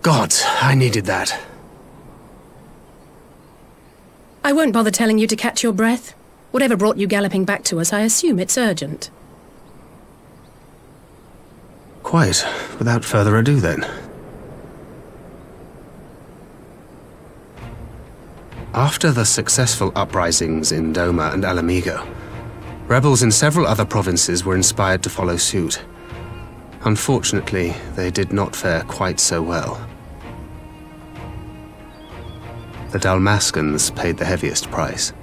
Gods, I needed that. I won't bother telling you to catch your breath. Whatever brought you galloping back to us, I assume it's urgent. Quite. Without further ado, then. After the successful uprisings in Doma and Mhigo, rebels in several other provinces were inspired to follow suit. Unfortunately, they did not fare quite so well. The Dalmascans paid the heaviest price.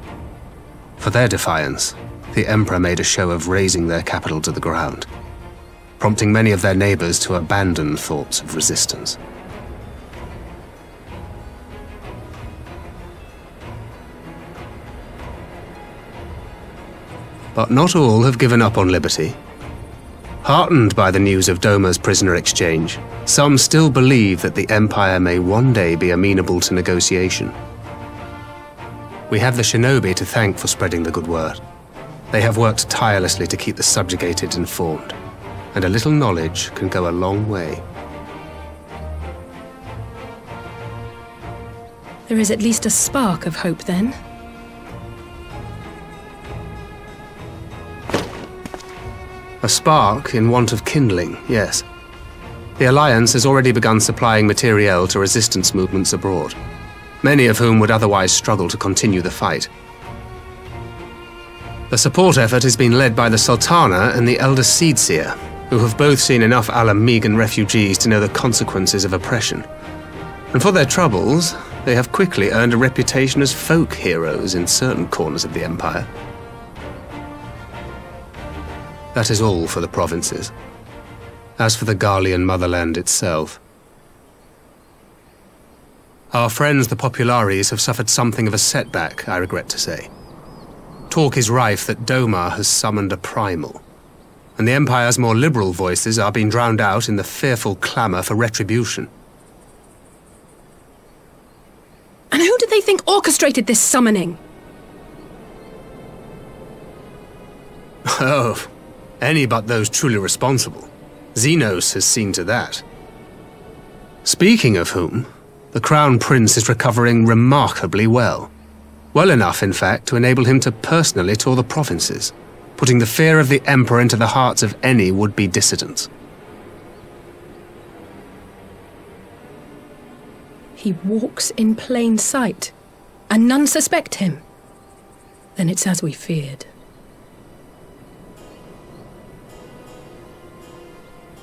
For their defiance, the Emperor made a show of razing their capital to the ground, prompting many of their neighbors to abandon thoughts of resistance. But not all have given up on liberty. Heartened by the news of Doma's prisoner exchange, some still believe that the Empire may one day be amenable to negotiation. We have the shinobi to thank for spreading the good word. They have worked tirelessly to keep the subjugated informed, and a little knowledge can go a long way. There is at least a spark of hope, then. A spark in want of kindling, yes. The Alliance has already begun supplying materiel to resistance movements abroad, many of whom would otherwise struggle to continue the fight. The support effort has been led by the Sultana and the Elder Seedseer, who have both seen enough Alamegan refugees to know the consequences of oppression. And for their troubles, they have quickly earned a reputation as folk heroes in certain corners of the Empire. That is all for the provinces. As for the Garlean motherland itself, our friends the Populares have suffered something of a setback, I regret to say. Talk is rife that Doma has summoned a primal, and the Empire's more liberal voices are being drowned out in the fearful clamor for retribution. And who did they think orchestrated this summoning? Oh, any but those truly responsible. Xenos has seen to that. Speaking of whom, the Crown Prince is recovering remarkably well. Well enough, in fact, to enable him to personally tour the provinces, putting the fear of the Emperor into the hearts of any would-be dissidents. He walks in plain sight, and none suspect him. Then it's as we feared.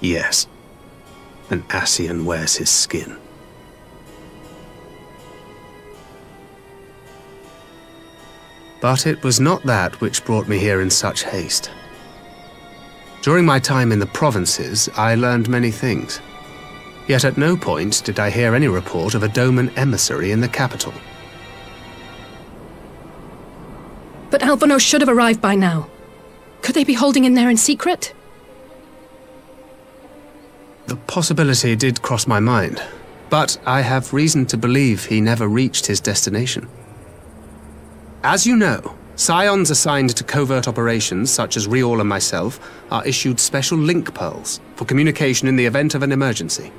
Yes. An Ascian wears his skin. But it was not that which brought me here in such haste. During my time in the provinces, I learned many things. Yet at no point did I hear any report of a Doman emissary in the capital. But Alphinaud should have arrived by now. Could they be holding him there in secret? The possibility did cross my mind, but I have reason to believe he never reached his destination. As you know, Scions assigned to covert operations, such as Riol and myself, are issued special link pearls for communication in the event of an emergency.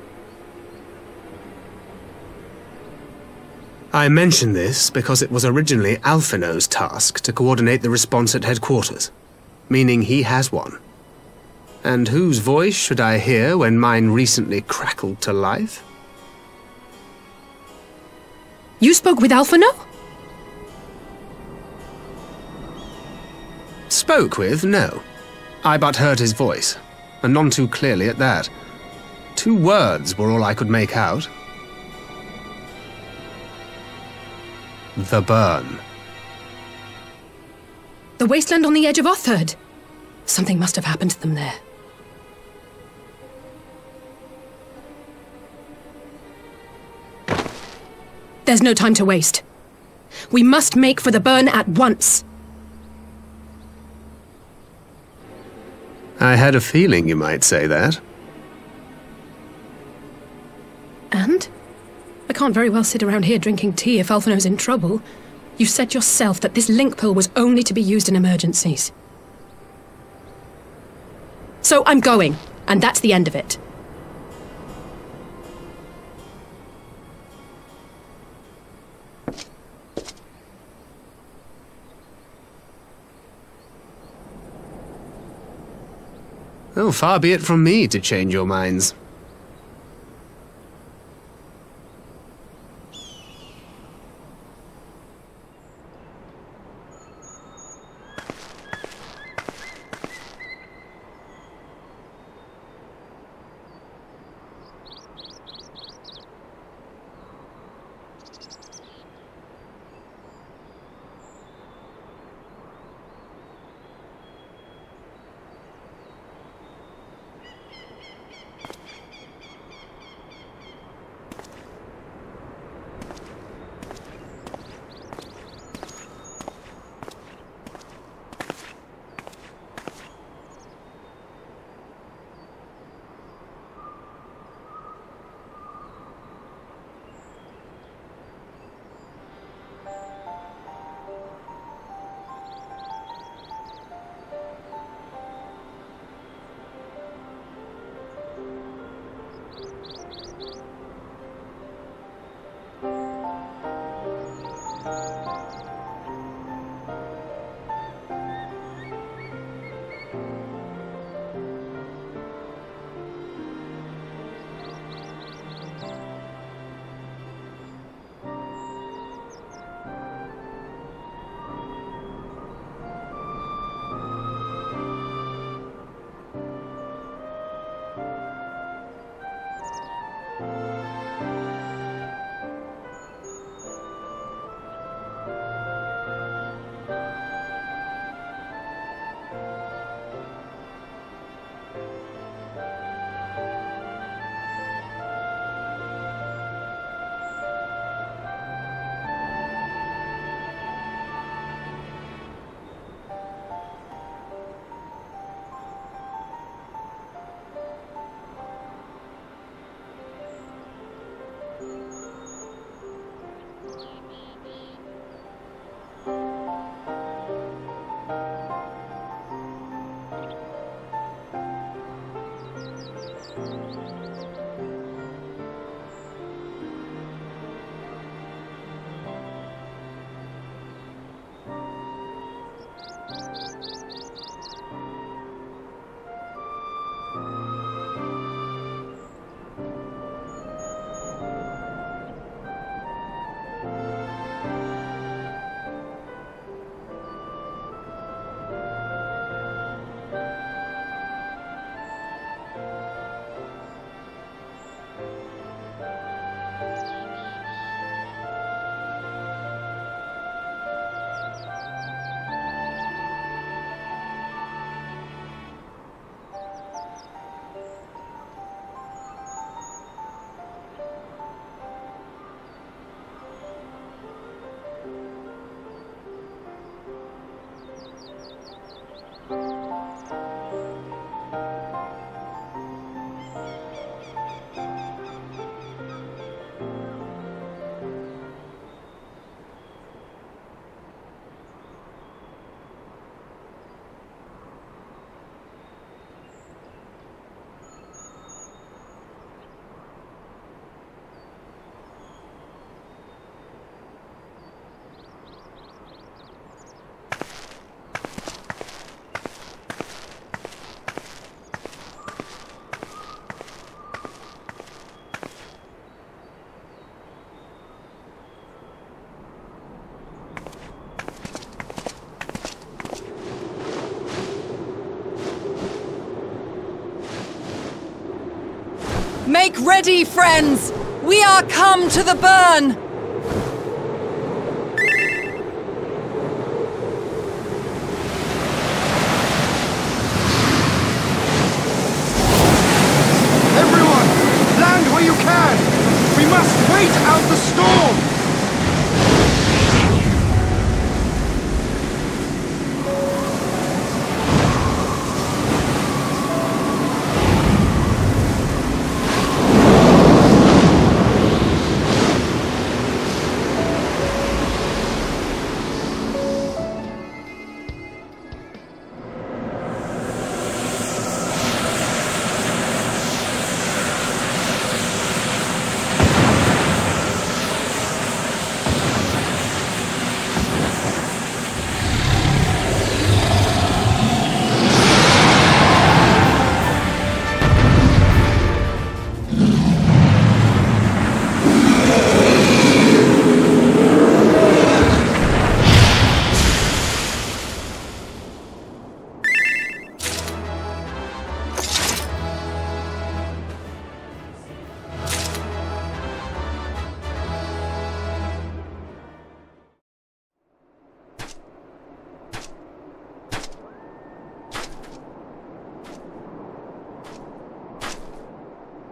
I mention this because it was originally Alphinaud's task to coordinate the response at headquarters, meaning he has one. And whose voice should I hear when mine recently crackled to life? You spoke with Alphinaud? Spoke with? No. I but heard his voice, and none too clearly at that. 2 words were all I could make out. The burn. The wasteland on the edge of Otherd. Something must have happened to them there. There's no time to waste. We must make for the burn at once. I had a feeling you might say that. And? I can't very well sit around here drinking tea if Alphinaud's in trouble. You said yourself that this link pill was only to be used in emergencies. So I'm going, and that's the end of it. Oh, far be it from me to change your minds. Make ready, friends! We are come to the burn! Everyone, land where you can! We must wait out the storm!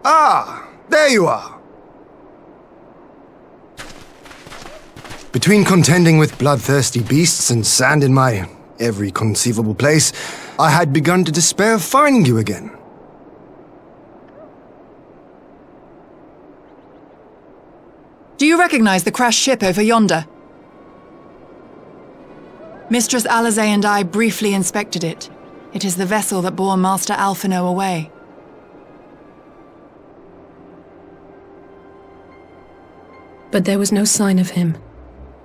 Ah, there you are. Between contending with bloodthirsty beasts and sand in my every conceivable place, I had begun to despair of finding you again. Do you recognize the crashed ship over yonder? Mistress Alize and I briefly inspected it. It is the vessel that bore Master Alphinaud away. But there was no sign of him,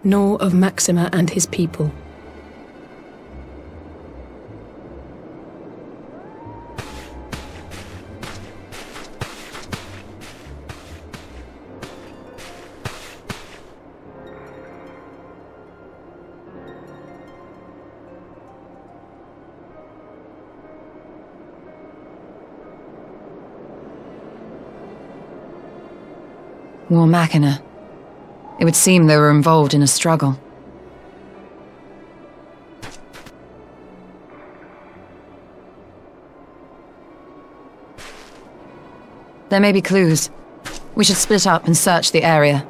nor of Maxima and his people. War Machina. It would seem they were involved in a struggle. There may be clues. We should split up and search the area.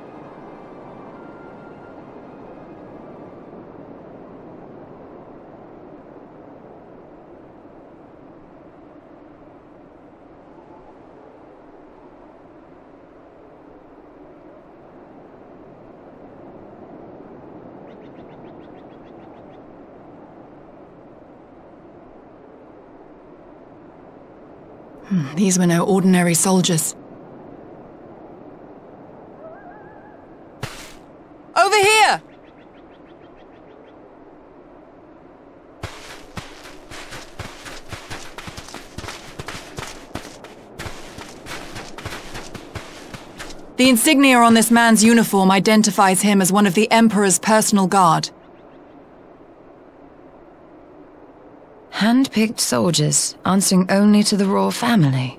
These were no ordinary soldiers. Over here! The insignia on this man's uniform identifies him as one of the Emperor's personal guard. Hand-picked soldiers, answering only to the royal family.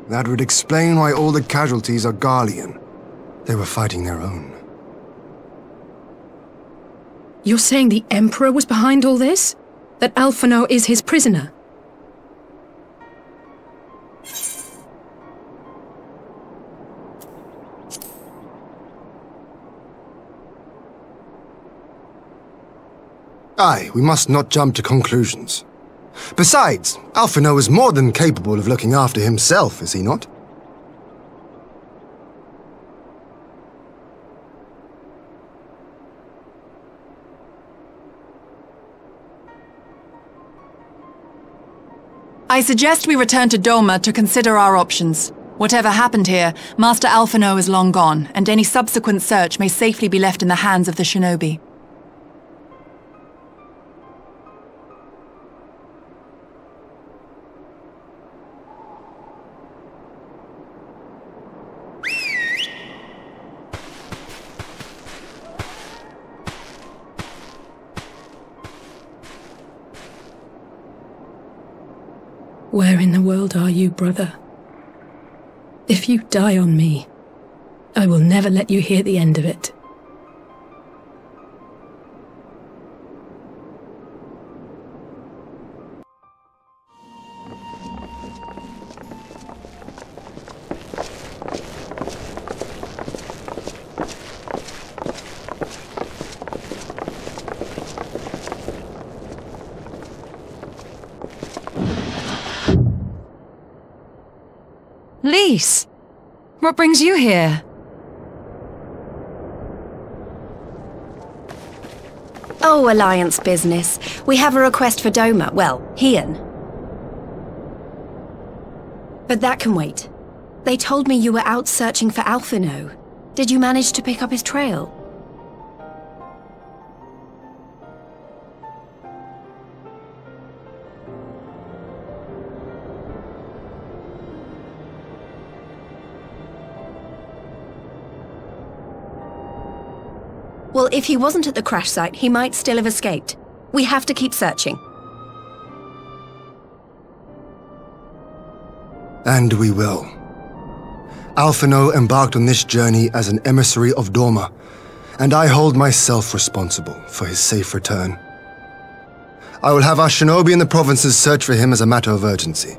That would explain why all the casualties are Garlean. They were fighting their own. You're saying the Emperor was behind all this? That Alphinaud is his prisoner? Aye, we must not jump to conclusions. Besides, Alphinaud is more than capable of looking after himself, is he not? I suggest we return to Doma to consider our options. Whatever happened here, Master Alphinaud is long gone, and any subsequent search may safely be left in the hands of the shinobi. Where in the world are you, brother? If you die on me, I will never let you hear the end of it. Lyse! What brings you here? Oh, Alliance business. We have a request for Doma. Well, Hien. But that can wait. They told me you were out searching for Alphinaud. Did you manage to pick up his trail? Well, if he wasn't at the crash site, he might still have escaped. We have to keep searching. And we will. Alphinaud embarked on this journey as an emissary of Doma, and I hold myself responsible for his safe return. I will have our shinobi in the provinces search for him as a matter of urgency.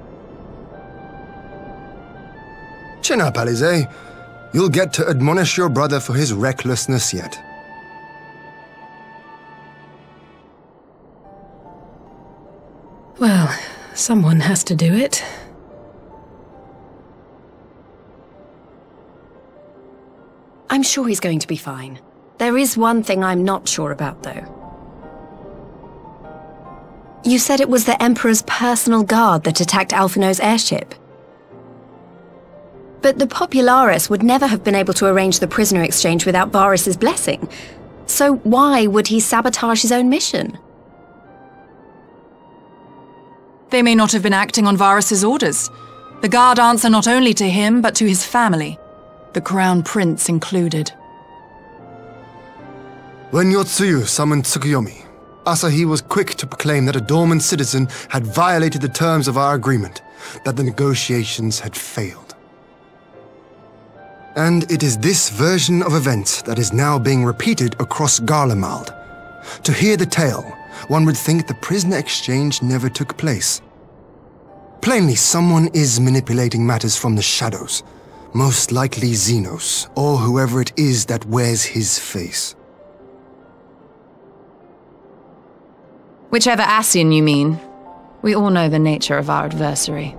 Chin up, Alize. You'll get to admonish your brother for his recklessness yet. Well, someone has to do it. I'm sure he's going to be fine. There is one thing I'm not sure about, though. You said it was the Emperor's personal guard that attacked Alphinaud's airship. But the Popularis would never have been able to arrange the prisoner exchange without Varys' blessing. So why would he sabotage his own mission? They may not have been acting on Varys' orders. The guard answer not only to him, but to his family, the Crown Prince included. When Yotsuyu summoned Tsukuyomi, Asahi was quick to proclaim that a Doman citizen had violated the terms of our agreement, that the negotiations had failed. And it is this version of events that is now being repeated across Garlemald. To hear the tale, one would think the prisoner exchange never took place. Plainly, someone is manipulating matters from the shadows, most likely Xenos, or whoever it is that wears his face. Whichever Ascian you mean, we all know the nature of our adversary.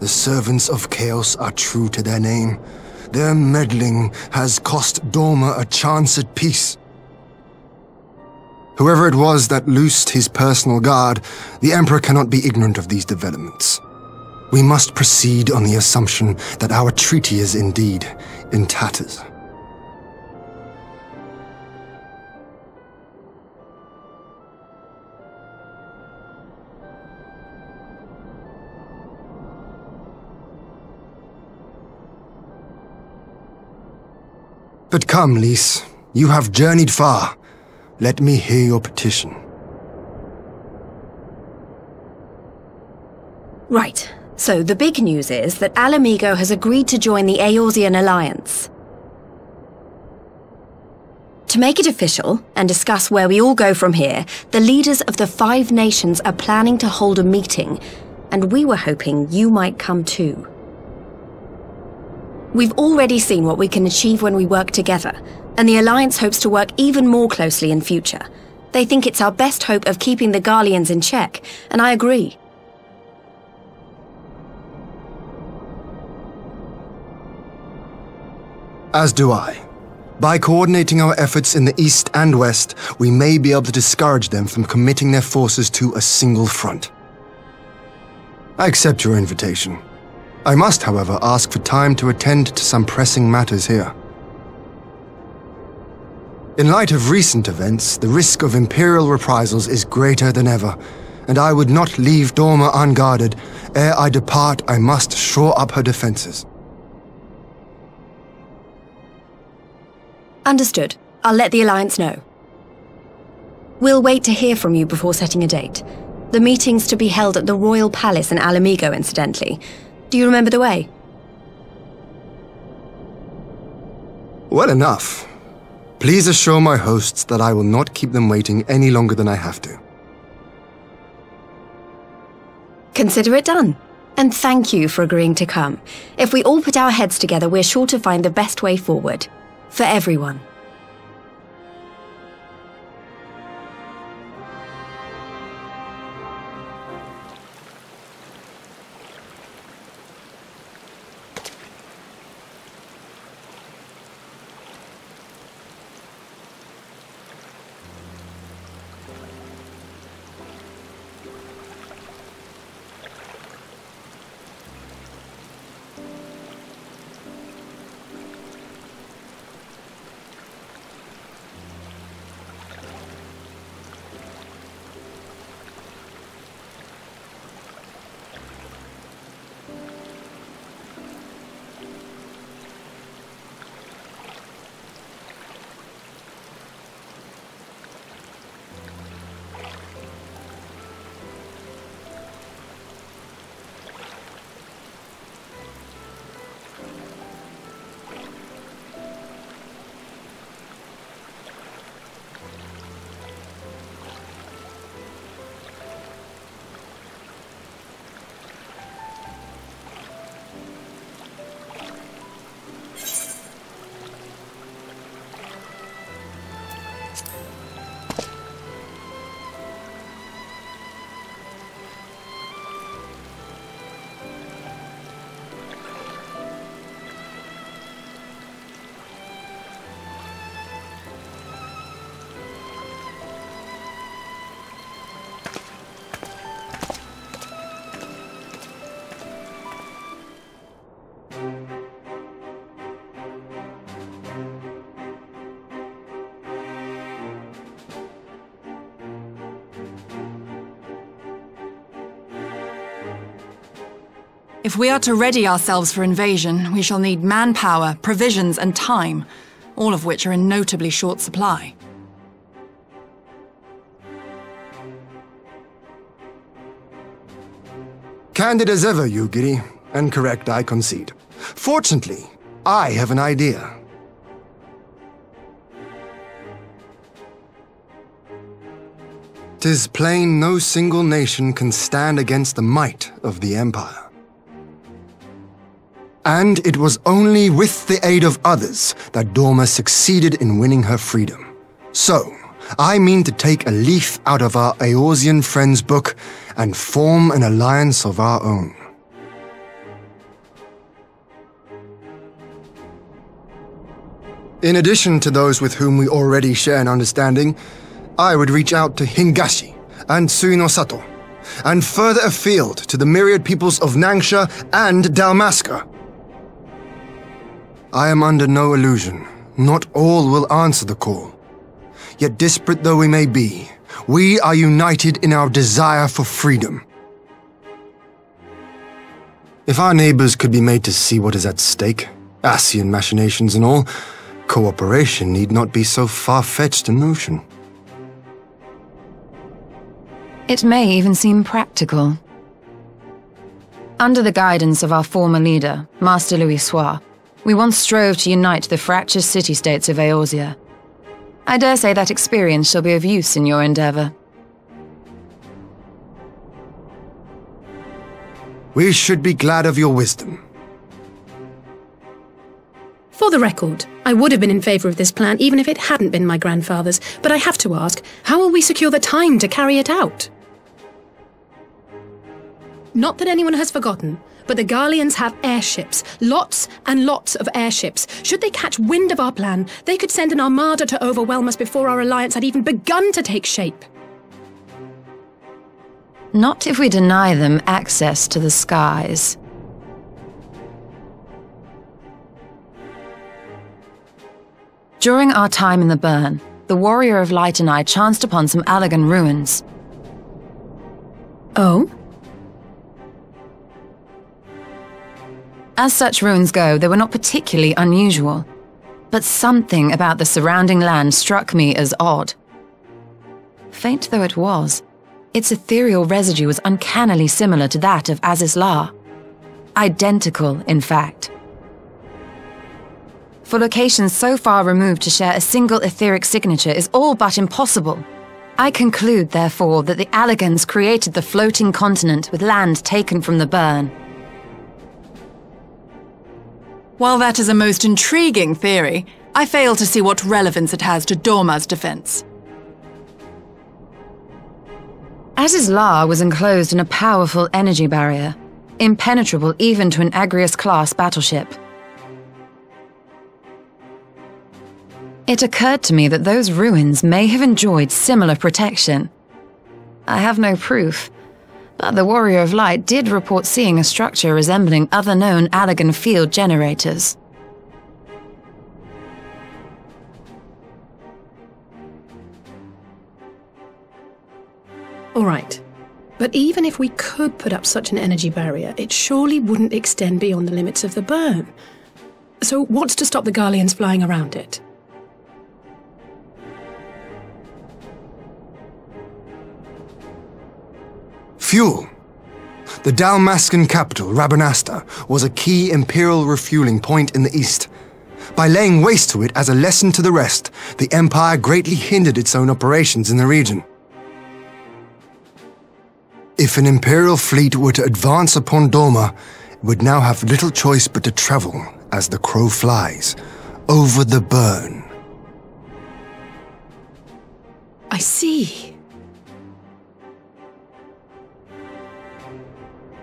The servants of chaos are true to their name. Their meddling has cost Doma a chance at peace. Whoever it was that loosed his personal guard, the Emperor cannot be ignorant of these developments. We must proceed on the assumption that our treaty is indeed in tatters. But come, Lyse, you have journeyed far. Let me hear your petition. Right, so the big news is that Mhigo has agreed to join the Eorzean Alliance. To make it official, and discuss where we all go from here, the leaders of the 5 nations are planning to hold a meeting, and we were hoping you might come too. We've already seen what we can achieve when we work together, and the Alliance hopes to work even more closely in future. They think it's our best hope of keeping the Garleans in check, and I agree. As do I. By coordinating our efforts in the east and west, we may be able to discourage them from committing their forces to a single front. I accept your invitation. I must, however, ask for time to attend to some pressing matters here. In light of recent events, the risk of Imperial reprisals is greater than ever, and I would not leave Doma unguarded. Ere I depart, I must shore up her defenses. Understood. I'll let the Alliance know. We'll wait to hear from you before setting a date. The meeting's to be held at the Royal Palace in Mhigo, incidentally. Do you remember the way? Well enough. Please assure my hosts that I will not keep them waiting any longer than I have to. Consider it done. And thank you for agreeing to come. If we all put our heads together, we're sure to find the best way forward. For everyone. If we are to ready ourselves for invasion, we shall need manpower, provisions, and time, all of which are in notably short supply. Candid as ever, Yugiri, and correct, I concede. Fortunately, I have an idea. 'Tis plain no single nation can stand against the might of the Empire. And it was only with the aid of others that Doma succeeded in winning her freedom. So, I mean to take a leaf out of our Eorzean friends' book and form an alliance of our own. In addition to those with whom we already share an understanding, I would reach out to Hingashi and Suinosato, and further afield to the myriad peoples of Nangsha and Dalmasca. I am under no illusion. Not all will answer the call. Yet disparate though we may be, we are united in our desire for freedom. If our neighbors could be made to see what is at stake, Ascian machinations and all, cooperation need not be so far-fetched a notion. It may even seem practical. Under the guidance of our former leader, Master Louis, we once strove to unite the fractious city-states of Eorzea. I dare say that experience shall be of use in your endeavor. We should be glad of your wisdom. For the record, I would have been in favour of this plan even if it hadn't been my grandfather's, but I have to ask, how will we secure the time to carry it out? Not that anyone has forgotten, but the Garleans have airships. Lots and lots of airships. Should they catch wind of our plan, they could send an armada to overwhelm us before our alliance had even begun to take shape. Not if we deny them access to the skies. During our time in the Burn, the Warrior of Light and I chanced upon some Allagan ruins. Oh? As such ruins go, they were not particularly unusual, but something about the surrounding land struck me as odd. Faint though it was, its ethereal residue was uncannily similar to that of Azizlar. Identical, in fact. For locations so far removed to share a single etheric signature is all but impossible. I conclude, therefore, that the Allagans created the floating continent with land taken from the Burn. While that is a most intriguing theory, I fail to see what relevance it has to Doma's defense. Azizlar was enclosed in a powerful energy barrier, impenetrable even to an Agrias-class battleship. It occurred to me that those ruins may have enjoyed similar protection. I have no proof, but the Warrior of Light did report seeing a structure resembling other known Allagan field generators. All right. But even if we could put up such an energy barrier, it surely wouldn't extend beyond the limits of the Burn. So what's to stop the Garleans flying around it? Fuel. The Dalmascan capital, Rabanasta, was a key imperial refueling point in the east. By laying waste to it as a lesson to the rest, the Empire greatly hindered its own operations in the region. If an imperial fleet were to advance upon Doma, it would now have little choice but to travel, as the crow flies, over the Burn. I see.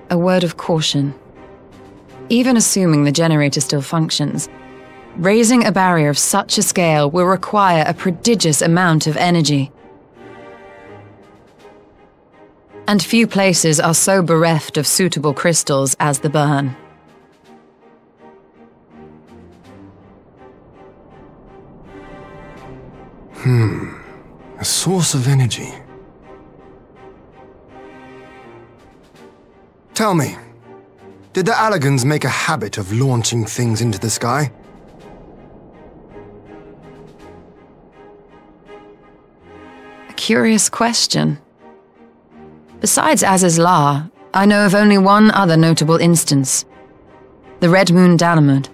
A word of caution. Even assuming the generator still functions, raising a barrier of such a scale will require a prodigious amount of energy. And few places are so bereft of suitable crystals as the Burn. A source of energy. Tell me, Did the Allagans make a habit of launching things into the sky? A curious question. Besides Azizlar, I know of only one other notable instance. The Red Moon Dalamud,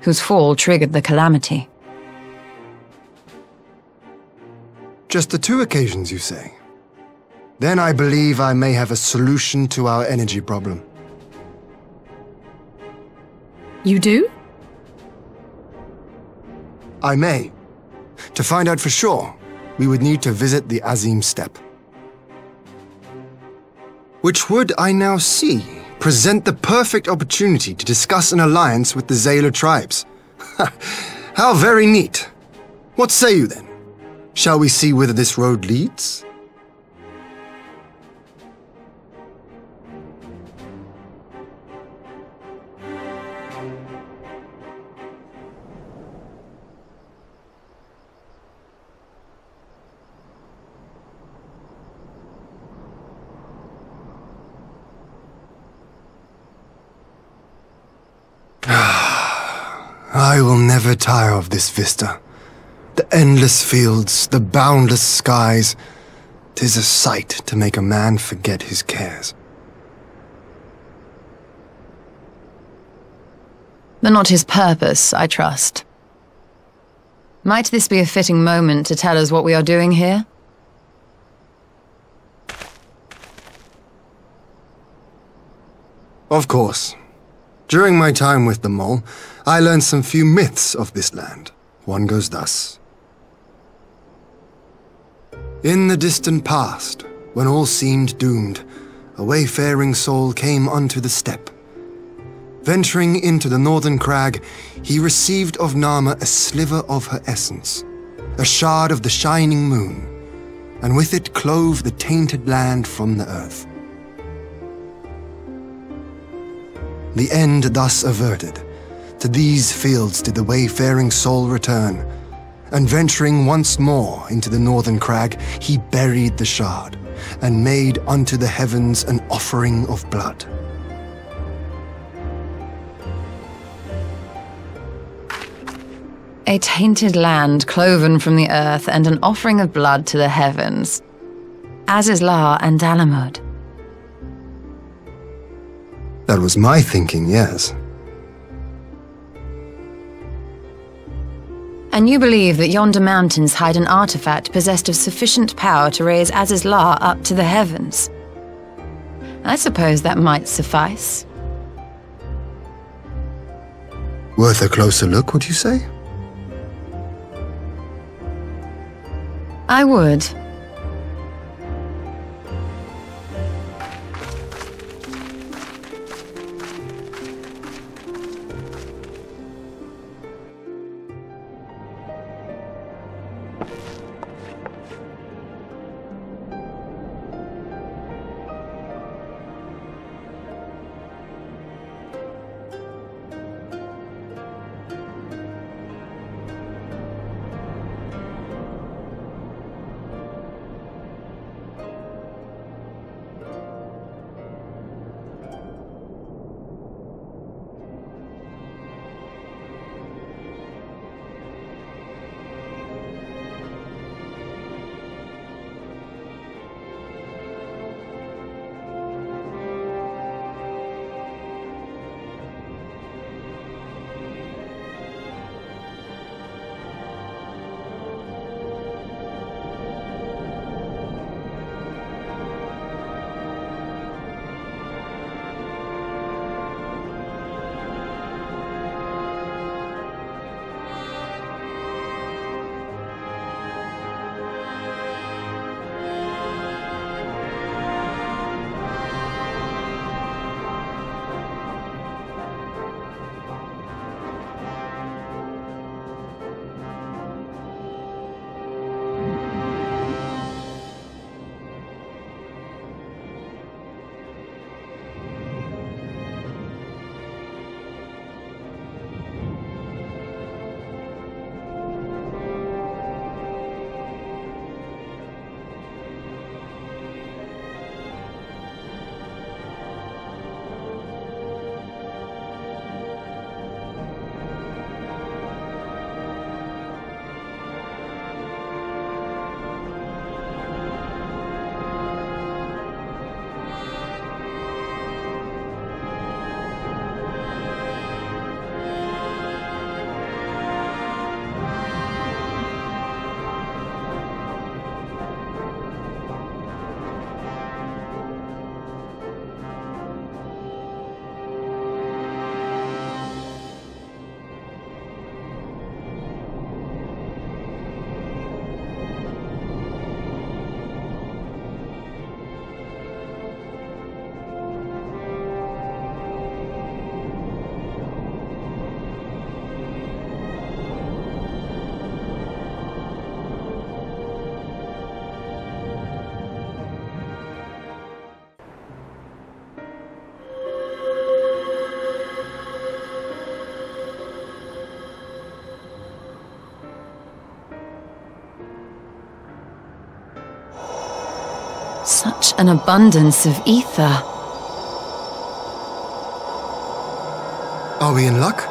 whose fall triggered the calamity. Just the 2 occasions, you say? Then I believe I may have a solution to our energy problem. You do? I may. To find out for sure, we would need to visit the Azim Steppe. Which would, I now see, present the perfect opportunity to discuss an alliance with the Zayla tribes. How very neat. What say you then? Shall we see whither this road leads? I will never tire of this vista. The endless fields, the boundless skies. 'Tis a sight to make a man forget his cares. But not his purpose, I trust. Might this be a fitting moment to tell us what we are doing here? Of course. During my time with the Mole, I learned some few myths of this land. One goes thus. In the distant past, when all seemed doomed, a wayfaring soul came unto the steppe. Venturing into the northern crag, he received of Nama a sliver of her essence, a shard of the shining moon, and with it clove the tainted land from the earth. The end thus averted, to these fields did the wayfaring soul return, and venturing once more into the northern crag, he buried the shard, and made unto the heavens an offering of blood. A tainted land cloven from the earth and an offering of blood to the heavens. Azizlar and Dalamud. That was my thinking, yes. And you believe that yonder mountains hide an artifact possessed of sufficient power to raise Azizlar up to the heavens? I suppose that might suffice. Worth a closer look, would you say? I would. Such an abundance of ether. Are we in luck?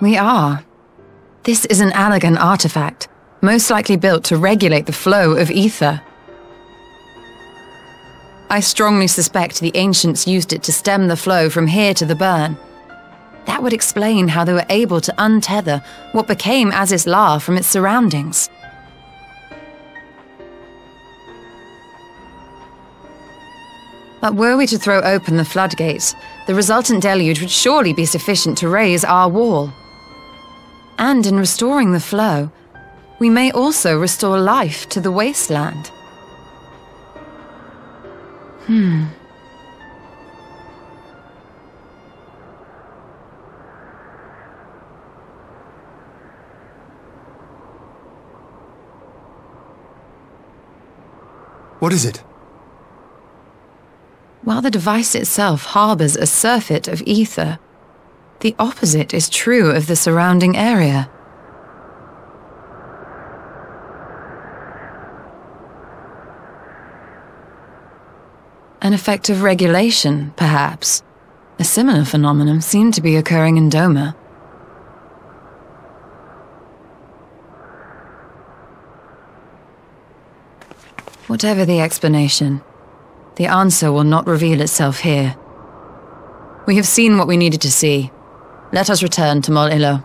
We are. This is an Allagan artifact, most likely built to regulate the flow of ether. I strongly suspect the ancients used it to stem the flow from here to the burn. That would explain how they were able to untether what became Azizlar from its surroundings. But were we to throw open the floodgates, the resultant deluge would surely be sufficient to raise our wall. And in restoring the flow, we may also restore life to the wasteland. What is it? While the device itself harbors a surfeit of ether, the opposite is true of the surrounding area. An effect of regulation, perhaps. A similar phenomenon seemed to be occurring in Doma. Whatever the explanation, the answer will not reveal itself here. We have seen what we needed to see. Let us return to Mol Ilo.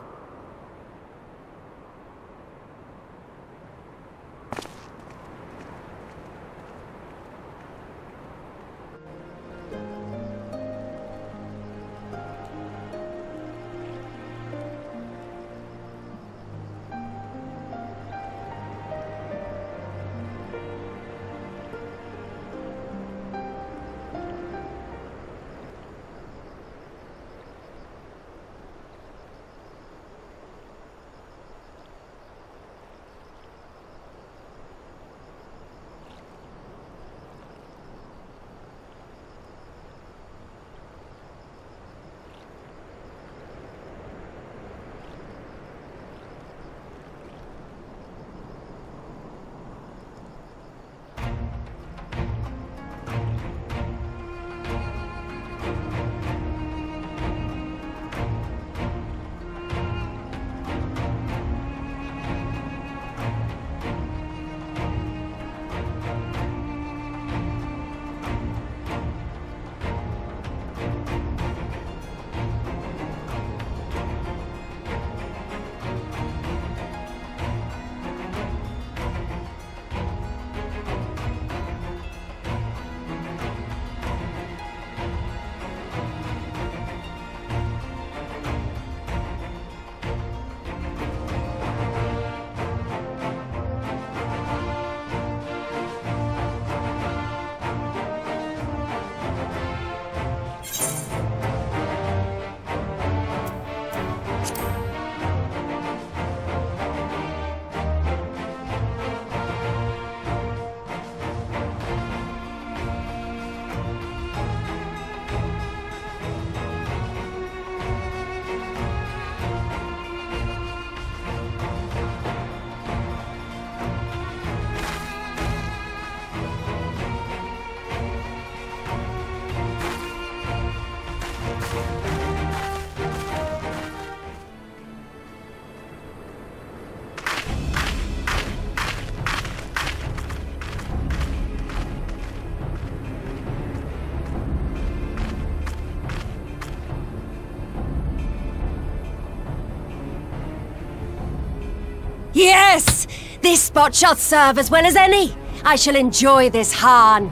Yes! This spot shall serve as well as any. I shall enjoy this Harn.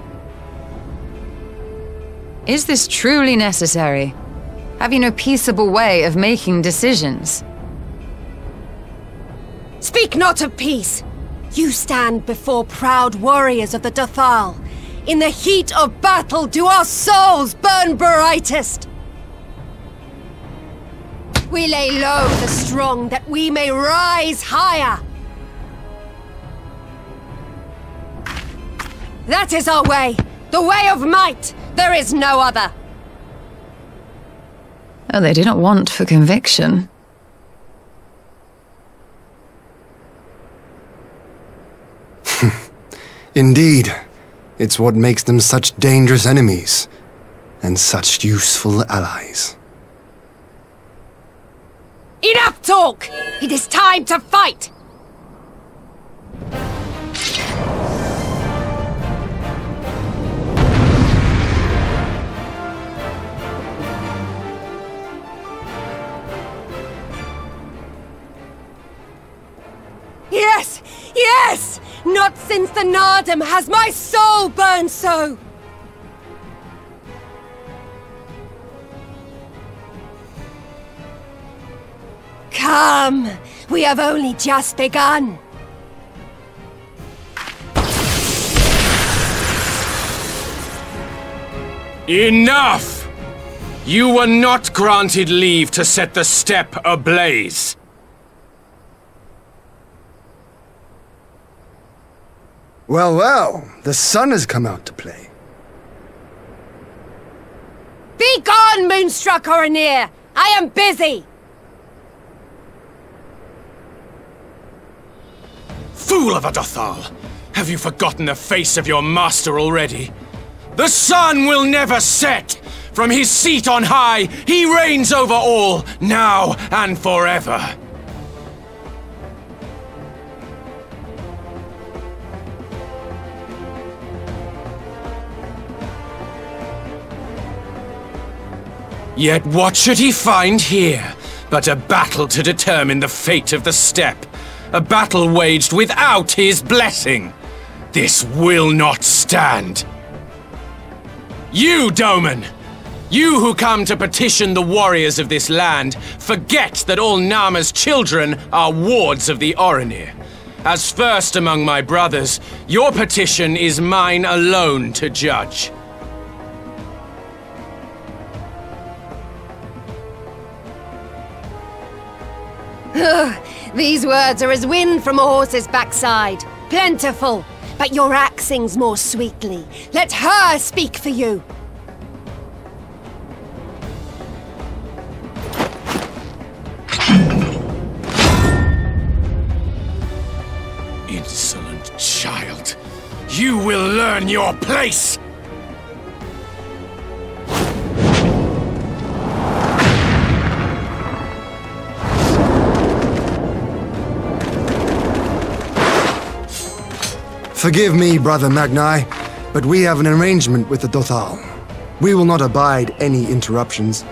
Is this truly necessary? Have you no peaceable way of making decisions? Speak not of peace. You stand before proud warriors of the Dothal. In the heat of battle do our souls burn brightest. We lay low the strong that we may rise higher. That is our way, the way of might. There is no other. Oh, they do not want for conviction. 'Tis Indeed, it's what makes them such dangerous enemies, and such useful allies. Enough talk! It is time to fight! Yes! Yes! Not since the Nardum has my soul burned so! Come! We have only just begun! Enough! You were not granted leave to set the steppe ablaze. Well, well, the sun has come out to play. Be gone, Moonstruck Oranir! I am busy! Fool of a Dothal! Have you forgotten the face of your master already? The sun will never set! From his seat on high, he reigns over all, now and forever! Yet what should he find here but a battle to determine the fate of the steppe? A battle waged without his blessing. This will not stand. You, Doman! You who come to petition the warriors of this land, forget that all Nama's children are wards of the Oranir. As first among my brothers, your petition is mine alone to judge. These words are as wind from a horse's backside. Plentiful, but your axe sings more sweetly. Let her speak for you. Insolent child. You will learn your place! Forgive me, Brother Magnai, but we have an arrangement with the Dothal. We will not abide any interruptions.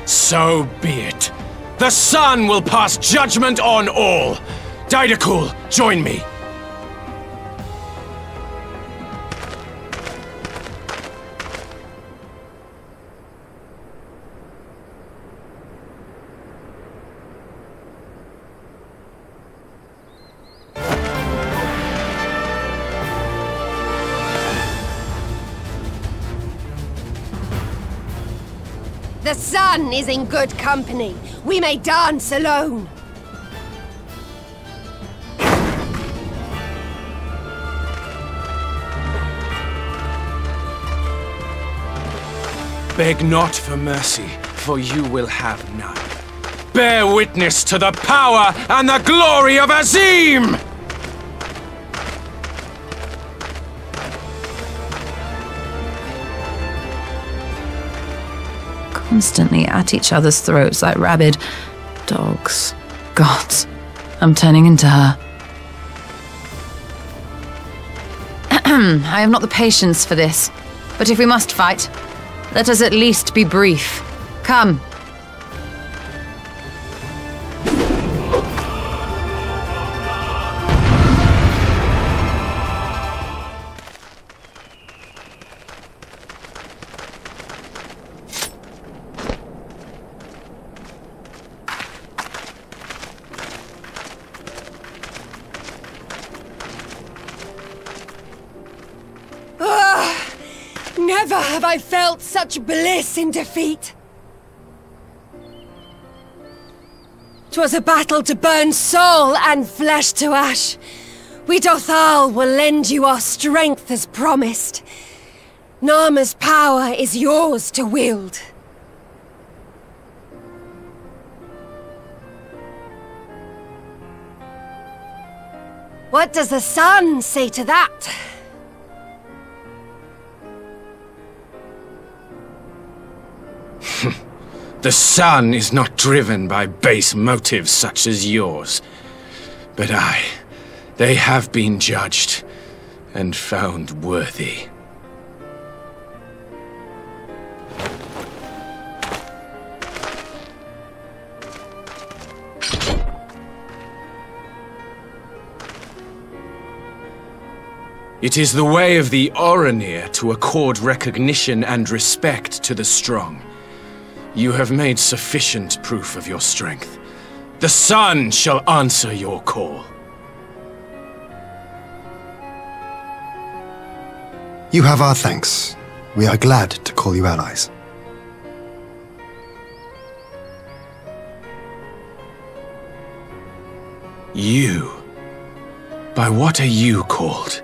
So be it. The sun will pass judgment on all. Didakul, join me. The sun is in good company. We may dance alone. Beg not for mercy, for you will have none. Bear witness to the power and the glory of Azim! Constantly at each other's throats like rabid dogs. Gods, I'm turning into her. I have not the patience for this, but if we must fight, let us at least be brief. Come. Never have I felt such bliss in defeat. 'Twas a battle to burn soul and flesh to ash. We Dothal will lend you our strength as promised. Nama's power is yours to wield. What does the sun say to that? The sun is not driven by base motives such as yours. But they have been judged and found worthy. It is the way of the Orinir to accord recognition and respect to the strong. You have made sufficient proof of your strength. The sun shall answer your call. You have our thanks. We are glad to call you allies. You? By what are you called?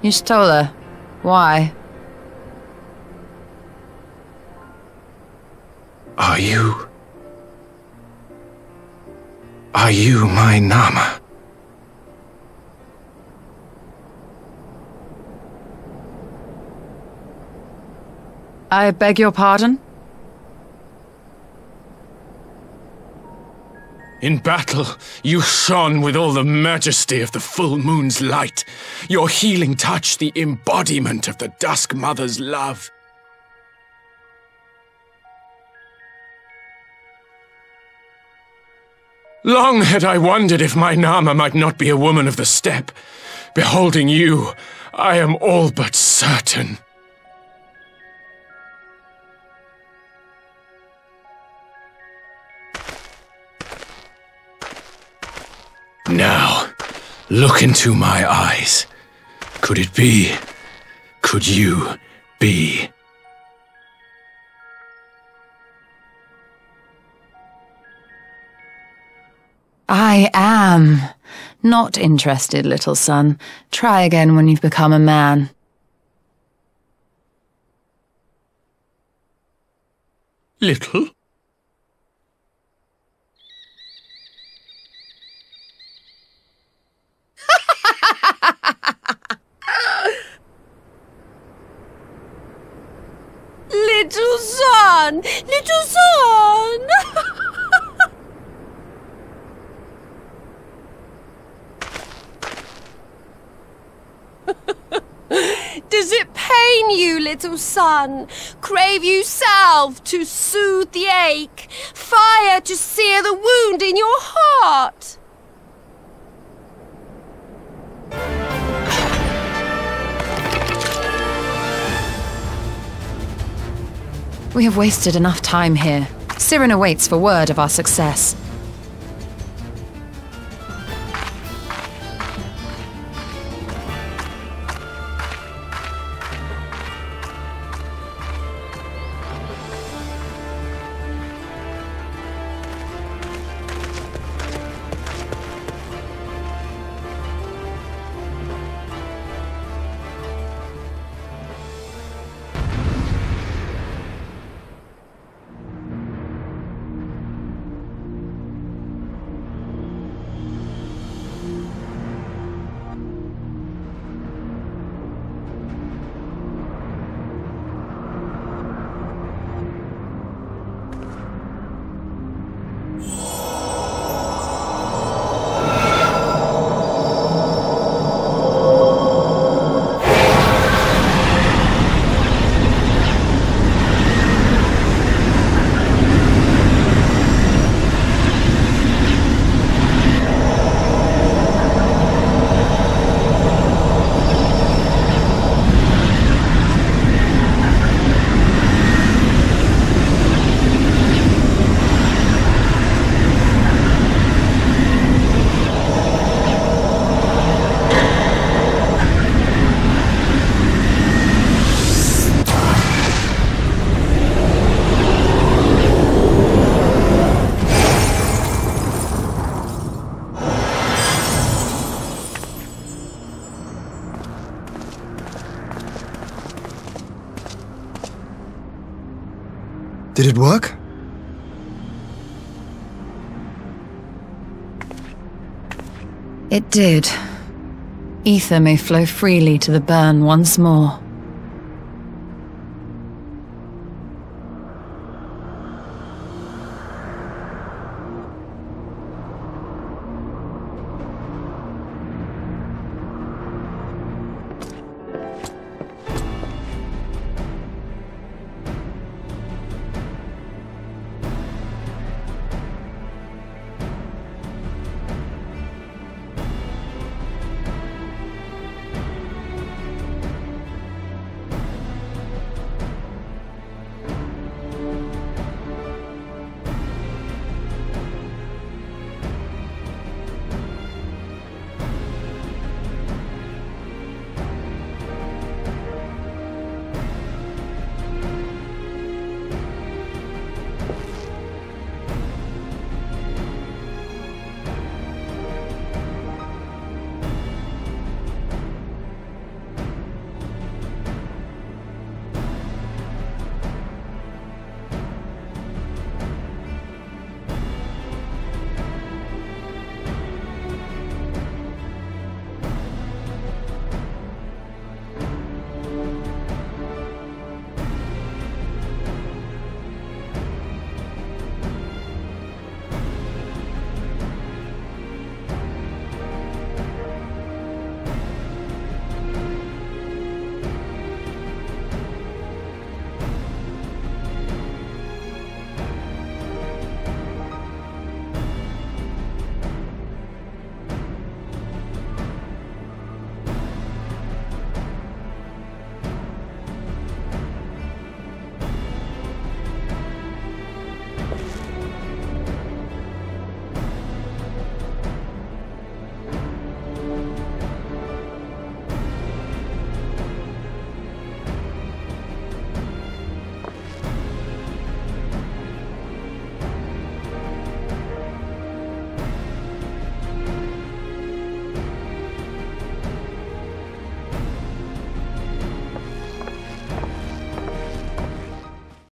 Yshtola, why? Are you my Nama? I beg your pardon? In battle, you shone with all the majesty of the full moon's light. Your healing touch, the embodiment of the Dusk Mother's love. Long had I wondered if my Nama might not be a woman of the steppe. Beholding you, I am all but certain. Now, look into my eyes. Could it be? Could you be? I am. Not interested, little son. Try again when you've become a man. Little? Little son! Little son! Does it pain you, little son? Crave you salve to soothe the ache? Fire to sear the wound in your heart? We have wasted enough time here. Siren awaits for word of our success. Did it work? It did. Ether may flow freely to the burn once more.